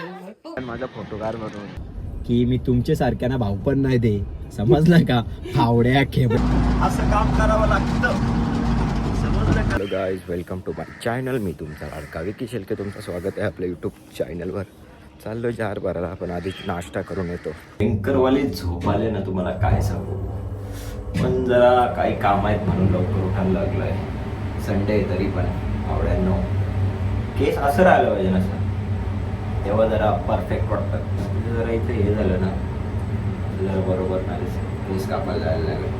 माझा फोटोकार म्हणून की मी तुमच्या सारख्या ना भाऊ पण नाही दे, समजलं का? फावड्या खेळ असं काम करावं लागतं, समजलं का? Hello guys, welcome to my channel. मी तुमचा लाडका विकी शेळके, तुमचं स्वागत आहे आपल्या यूट्यूब चॅनलवर. चाललो जार बाराला, आपण आधी नाश्ता करून येतो. भयंकरवाले झोप आले ना, तुम्हाला काय सांगू. पण जरा काही काम आहेत म्हणून लवकर उठायला लागलोय. संडे तरी पण आवड्यांनो केस असं राहिलं पाहिजे ना सर, तेव्हा जरा परफेक्ट वाटतं. म्हणजे जरा इथे हे झालं ना, जरा बरोबर नाही केस कापायला जायला लागेल.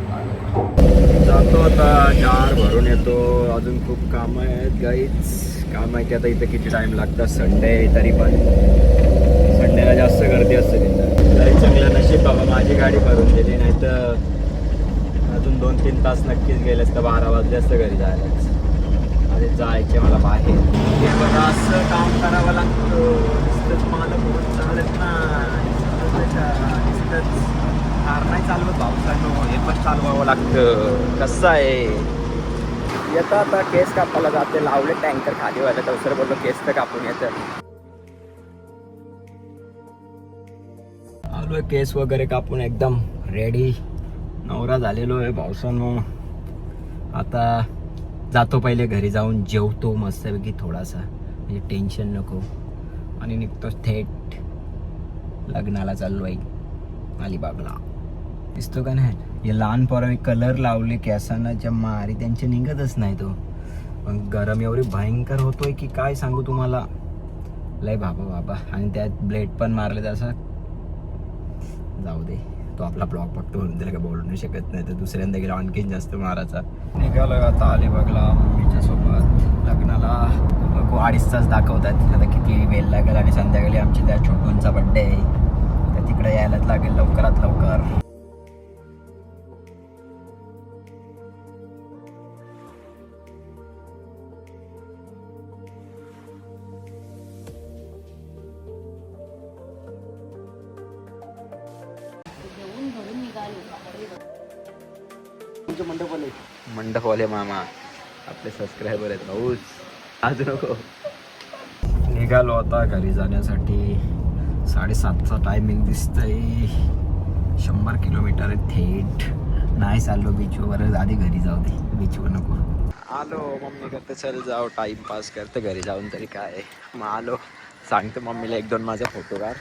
जातो आता, जार भरून येतो. अजून खूप कामं आहेत गाईच. काम आहे की आता इथे किती टाइम लागतं. संडे तरी पण संडेला जास्त गर्दी असते तिथं. तरी चांगलं नशीब बाबा, माझी गाडी भरून दिली, नाही तर अजून 2-3 तास नक्कीच गेले असतं. 12 वाजले असतं घरी जायलाच. अरे जायचे मला बाहेर. हे बघा, असं काम करावं लागतं. नुसतंच मला बहुत चालत ना, नुसतंच कार नाही चालवत पावसानं, हे पण चालवावं लागतं. कसं आहे, येतं आता केस कापायला जाते. लावले टँकर खाली व्हायला, तर सर बोललो केस तर कापून येतं. आलोय केस वगैरे कापून एकदम रेडी, नवरा झालेलो आहे पावसानं. आता जातो, पहिले घरी जाऊन जेवतो मस्तपैकी थोडासा, म्हणजे टेन्शन नको, आणि निघतो थेट लग्नाला. चाललो आहे अलिबागला. दिसतो का नाही, हे लहान पोरांनी कलर लावले केसांना, ज्या मारी त्यांचे निघतच नाही. तो पण गरम एवढी भयंकर होतोय की काय सांगू तुम्हाला, लय बाबा. आणि त्यात ब्लेड पण मारले. तसं जाऊ दे, तो आपला ब्लॉग बघतो म्हणून त्याला काय बोलू नाही शकत, नाही तर दुसऱ्यांदा गेला आणखीन जास्त मारायचा. निघालो आता अलिबागला मम्मीच्या सोबत लग्नाला. 2.5 तास दाखवतात, आता किती वेळ लागेल. आणि संध्याकाळी आमची त्या छोटूंचा बड्डे आहे, तर तिकडे यायलाच लागेल लवकरात लवकर. मंडपवाले मामा आपले सबस्क्रायबर आहेत भाऊच, आज नको. निघालो आता घरी जाण्यासाठी. 7:30चा टायमिंग दिसतंय. 100 किलोमीटर आहे थेट. नाही चाललो बीचवर, आधी घरी जाऊ दे, बीचवर नको. आलो, मम्मी करते चल जाऊ, टाइमपास करते घरी जाऊन तरी काय. मग आलो, सांगतो मम्मीला 1-2 माझा फोटो काढ,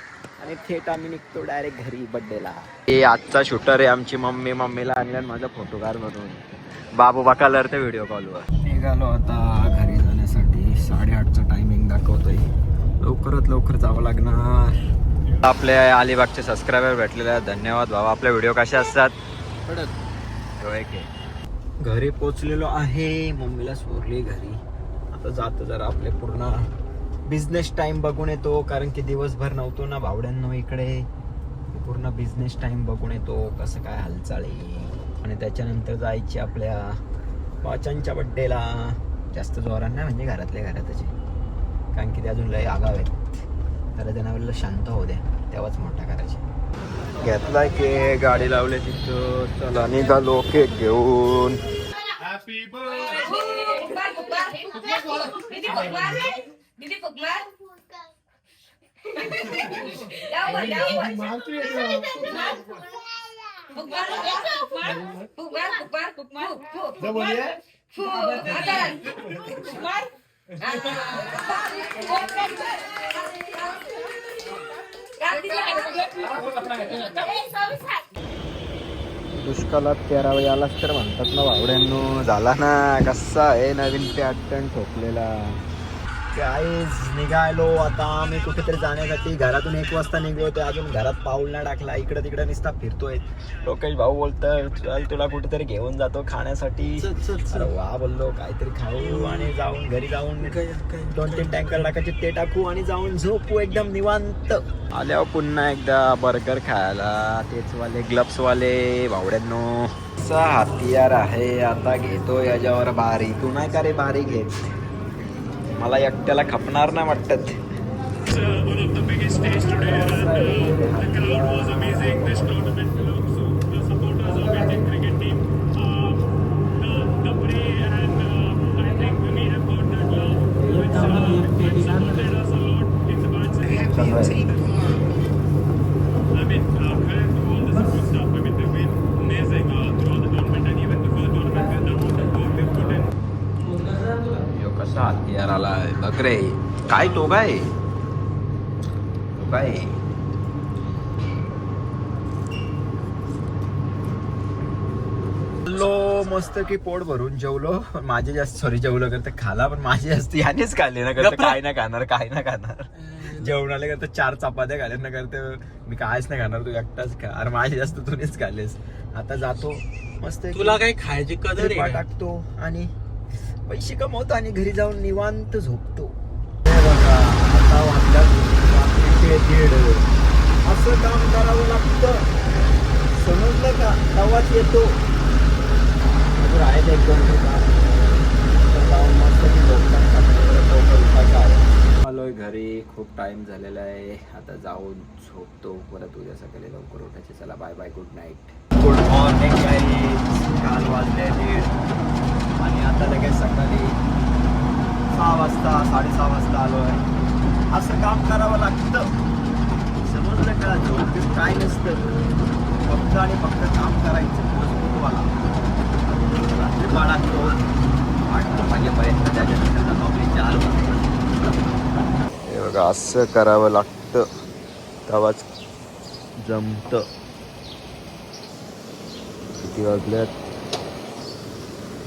आणि थेट आम्ही निघतो डायरेक्ट घरी बड्डेला. हे आजचा शूटर आहे आमची मम्मी. मम्मीला आणलं माझा फोटो काढ म्हणून. बाबू कलर ते व्हिडिओ कॉलवर. निघालो आता घरी जाण्यासाठी. 8:30चा टायमिंग दाखवतोय, लवकरात लवकर जावं लागणार. आपल्या अलिबागचे सबस्क्रायबर भेटलेले आहेत, धन्यवाद भावा. आपले व्हिडिओ कसे असतात घरी पोचलेलो आहे, मम्मीला सोडली घरी. आता जातो जरा आपले पूर्ण बिझनेस टाइम बघून येतो, कारण की दिवसभर नव्हतो ना भावड्यांनो इकडे. पूर्ण बिझनेस टाइम बघून येतो, कसं काय हालचाली. आणि त्याच्यानंतर जायची आपल्या वाचनच्या बड्डेला. जास्त जोरान नाही, म्हणजे घरातल्या घरातच, कारण की ते अजून लय आगाव आहेत. तर त्यांना वेळेला शांत होऊ द्या, तेव्हाच मोठा करायचे. घेतलाय केक, गाडी लावले तिथं. चला निघालो केक घेऊन. दुष्काळात 13 यालाच तर म्हणतात ना भावड्यांनो. झाला ना, कसा आहे नवीन पॅटर्न ठोकलेला. गाईज निघालो आता आम्ही कुठेतरी जाण्यासाठी. घरातून 1 वाजता निघलो, ते अजून घरात पाऊल नाही टाकला. इकडे तिकडे नुसता फिरतोय. लोकेश भाऊ बोलतोय चल तुला कुठेतरी घेऊन जातो खाण्यासाठी. अरे वा बोललो, काहीतरी खाऊ आणि जाऊन घरी जाऊन 2-3 टँकर टाकायचे, ते टाकू आणि जाऊन झोपू एकदम निवांत. आल्यावर पुन्हा एकदा बर्गर खायला. तेच वाले ग्लब्स वाले भावड्यांनो. असा हत्यार आहे. आता घेतो याच्यावर बारी. तू नाही का रे बारी घेत, मला एकट्याला खपणार नाही वाटत. चांगला आहे. यो कसा हत्यार आलाय बघ रे. काय तो काय मस्त की पोट भरून जेवलो. माझे जास्त जेवलो करते खाला, पण माझे जास्त यानेच खाल्ले ना करते. काय ना खाणार जेवणाला करता 4 चपात्या खाल्ल्या ना करते. मी कायच नाही खाणार, तू एकटाच खा. अरे माझे जास्त तूच खाल्लेस. आता जातो मस्त, तुला काही खायची कदर आहे टाकतो आणि पैसे कमवतो आणि घरी जाऊन निवांत झोपतो. बघा आता असं काम करावं लागतं, समजलं का? तवाच येतो. आहेत 1-2 जाऊन मस्त की आलोय घरी. खूप टाइम झालेला आहे. आता जाऊन झोपतो. परत उद्या सकाळी लवकर उठायचे. चला bye bye, good night. Good morning काल वाजले 1:30 आणि आता लगेच सकाळी 6 वाजता 6:30 वाजता आलो आहे. असं काम करावं लागतं, समजलं का? झोप काय नसतं, फक्त आणि फक्त काम करायचं. तुम्हाला बाळा 8 वाजेपर्यंत त्याच्यानंतर नोकरी 4 वाजता. हे बघा असं करावं लागतं, तेव्हाच जमतं. किती वाजल्यात?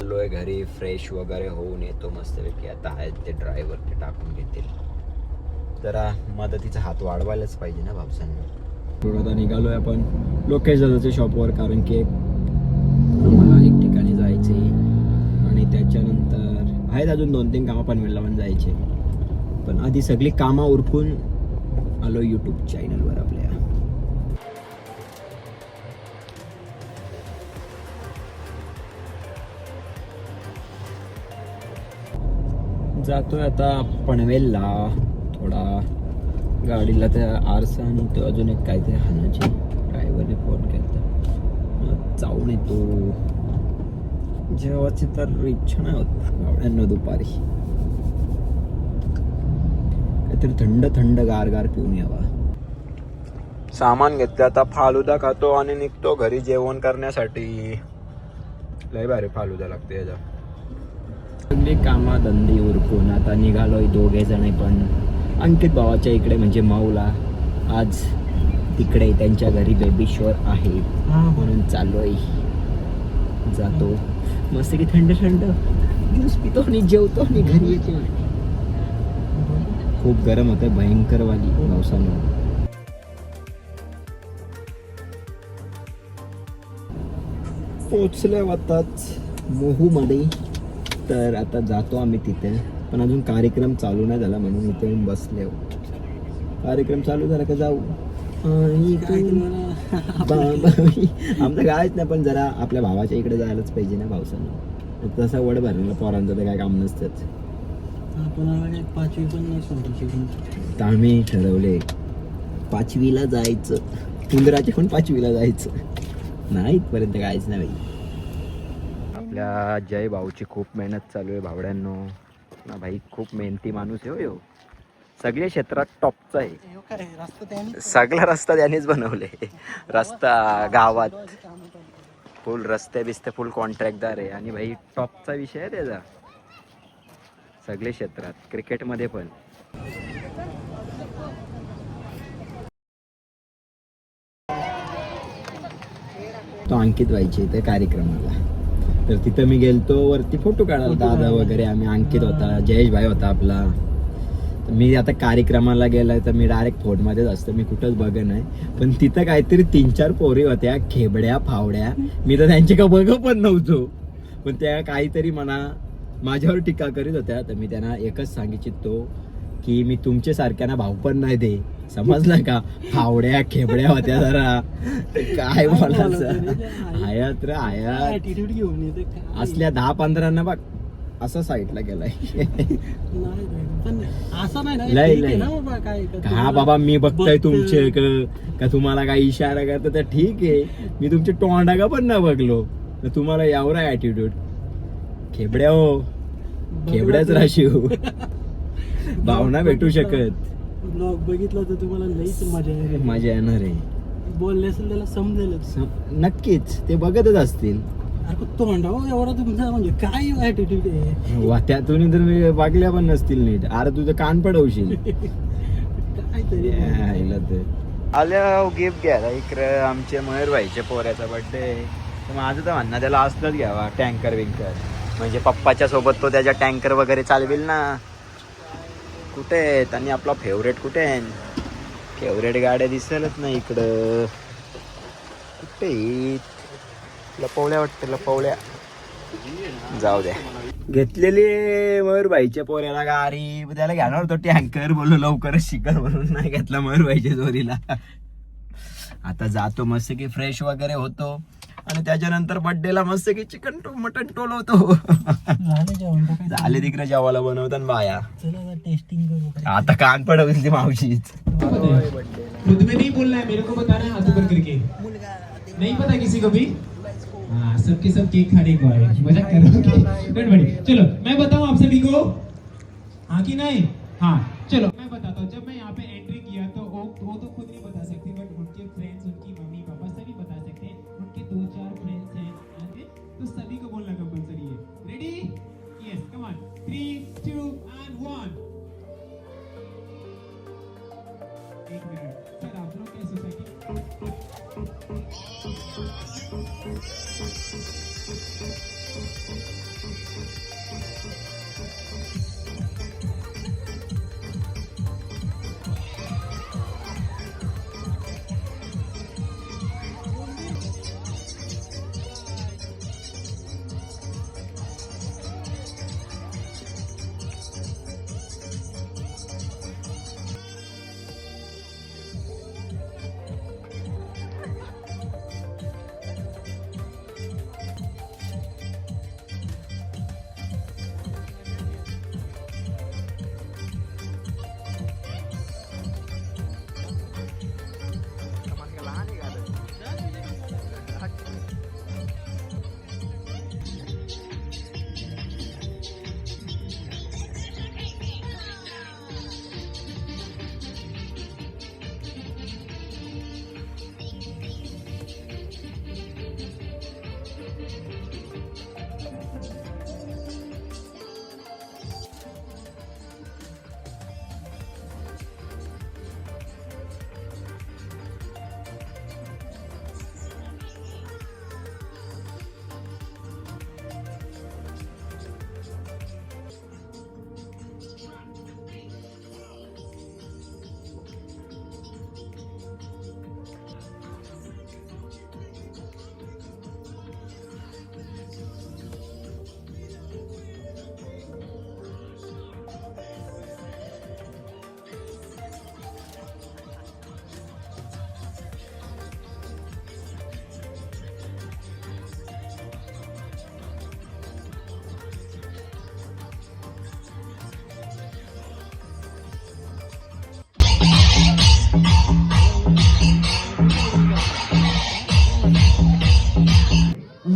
आलोय घरी, फ्रेश वगैरे होऊन येतो मस्तपैकी. आता आहेत ते ड्रायव्हर, ते टाकून घेतील. जरा मदतीचा हात वाढवायलाच पाहिजे ना भावसांनी. आता निघालोय आपण लोकेश दादाच्या शॉपवर, कारण की आम्हाला एक ठिकाणी जायचे आणि त्याच्यानंतर आहेत अजून 2-3 कामं पनवेलला पण जायचे. पण आधी सगळी कामं उरकून आलो यूट्यूब चॅनलवर आपल्या. जातोय आता पनवेलला. थोडा गाडीला त्या आरसा आणि तो अजून एक काहीतरी हाणाची ड्रायव्हरने फोन केला. जाऊन येतो. जेवायची तर इच्छा नाही होत गावड्यांना दुपारी. काहीतरी थंड गार पिऊन यावा. सामान घेतलं आता, फालुदा खातो आणि निघतो घरी जेवण करण्यासाठी. लय भारी फालुदा लागते याचा. सगळी कामा धंदे उरकून आता निघालोय 2 जण. पण अंकित भावाच्या इकडे म्हणजे माऊला आज तिकडे त्यांच्या घरी बेबी शॉवर आहे, म्हणून चाललोय. जातो मस्त की थंड ज्यूस पितो आणि जेवतो आणि घरी येतो. खूप गरम होतं, भयंकर वाली पावसानं. पोचल्या होताच मोहूमध्ये. तर आता जातो आम्ही तिथे, पण अजून कार्यक्रम चालू नाही झाला म्हणून इथे येऊन बसले. कार्यक्रम चालू झाला का जाऊ. आमचं गायच नाही, पण जरा आपल्या भावाच्या इकडे जायलाच पाहिजे ना पावसानं. तसा वड भरलेला पोरांचं तर काय काम नसतंच. तर आम्ही ठरवले 5वीला जायचं. इंद्राच्या पण 5वीला जायचं. नाही इथपर्यंत काहीच नाही भाई. आपल्या जय भाऊची खूप मेहनत चालू आहे भावड्यांनो ना भाई. खूप मेहनती माणूस आहे हो. सगळ्या क्षेत्रात टॉपचा आहे. सगळा रस्ता त्यानेच बनवले. रस्ता गावात फुल रस्ते बिस्ते फुल कॉन्ट्रॅक्टदार आहे. आणि भाई टॉपचा विषय आहे त्याचा सगळे क्षेत्रात, क्रिकेटमध्ये पण. तो अंकित व्हायचे त्या कार्यक्रमाला, तर तिथं मी गेलतो वरती फोटो काढायला. दादा वगैरे आम्ही, अंकित होता, जयेश भाई होता आपला. मी आता कार्यक्रमाला गेलाय तर मी डायरेक्ट फोनमध्येच असतो, मी कुठंच बघत नाही. पण तिथं काहीतरी 3-4 पोरी होत्या, खेबड्या फावड्या. मी तर त्यांचे का बघ पण नव्हतो, पण त्या काहीतरी माझ्यावर टीका करीत होत्या. तर मी त्यांना एकच सांगितलं की मी तुमच्या सारख्याना भाव पण नाही दे, समजलं का? फावड्या खेबड्या होत्या जरा. काय बोलायचं. आयात रे आयात असल्या 10-15 बघ असं साईडला गेलाय. हा बाबा मी बघताय तुमचे का तुम्हाला काही इशारा करता तर ठीक आहे. मी तुमचे तोंडा का पण नाही बघलो, तुम्हाला एवढा ऍटिट्यूड. खेबड्या हो, खेबड्याच राशी हो. भावना भेटू शकत. ब्लॉग बघितला तर तुम्हाला लईच मजा येईल. मजा येणार आहे. बोलले असेल त्याला समजेलच. नक्कीच ते बघतच असतील. अरे तोंडावर एवढा तुमचा म्हणजे काय ॲटिट्यूड आहे. वा त्यातून तर मी वागल्या पण नसतील नीट. अरे तुझं कान पडवशील. काहीतरी आल्या गिफ्ट घ्यायला इकडं आमचे मयूरभाईच्या पोऱ्याचा बर्थडे. तर माझं तर म्हणणं त्याला असलंच घ्यावा टँकर विंकर. म्हणजे पप्पाच्या सोबत तो त्याच्या टँकर वगैरे चालवेल ना. कुठे आहेत आणि आपला फेवरेट कुठे आहे. फेवरेट गाड्या दिसेलच नाही इकडं. कुठे लपवल्या वाटतं लपवल्या. जाऊ द्या. घेतलेली मयूरभाईच्या पोऱ्याला गाडी त्याला घेणार होतो टँकर. बोललो लवकरच शिकर म्हणून नाही घेतला मयूरभाईच्या जोरीला. आता जातो मस्त की फ्रेश वगैरे होतो आणि त्याच्यानंतर बर्थडेला मस्त की चिकन मटन टोलवतो. झालं जेवण का काय? झाले तिकडे जेवायला बनवतात बाया. चला टेस्टिंग करू. आता कान पडवली ती मावशीच. खुद में नहीं बोलना है, मेरे को बताना है हाथ ऊपर करके. नहीं पता किसी को भी. हाँ सबके सब केक खाने को आए. मजाक कर रहे हो. डोंट वरी. चलो मैं बताऊं आप सभी को. हाँ कि नहीं. हाँ चलो मैं बताता हूँ. जब मैं यहाँ पे एंट्री किया तो वो तो खुद नहीं बता सकती बट उनके फ्रेंड्स उनकी मम्मी पापा सभी बता सकते हैं. उनके 2-4 फ्रेंड्स हैं यहाँ पे तो सभी को बोलना कंपलसरी है. Ready. Yes come on. 3, 2 and 1. एक मिनट सर आप लोग क्या society.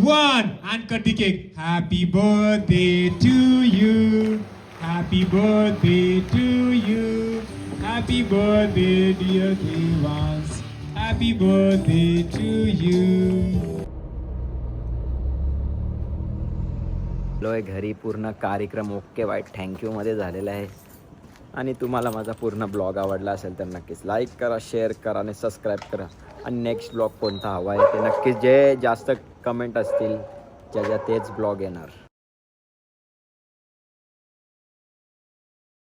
One and cut the cake. Happy birthday to you. Happy birthday to you. Happy birthday dear ones. Happy birthday to you. लोय घरी. पूर्ण कार्यक्रम ओके वाईट thank you मध्ये झालेला आहे. आणि तुम्हाला माझा पूर्ण ब्लॉग आवडला असेल तर नक्कीच लाईक करा, शेअर करा आणि सबस्क्राईब करा. आणि नेक्स्ट ब्लॉग कोणता हवा आहे ते नक्कीच जे जास्त कमेंट असतील ज्याच्या तेच ब्लॉग येणार.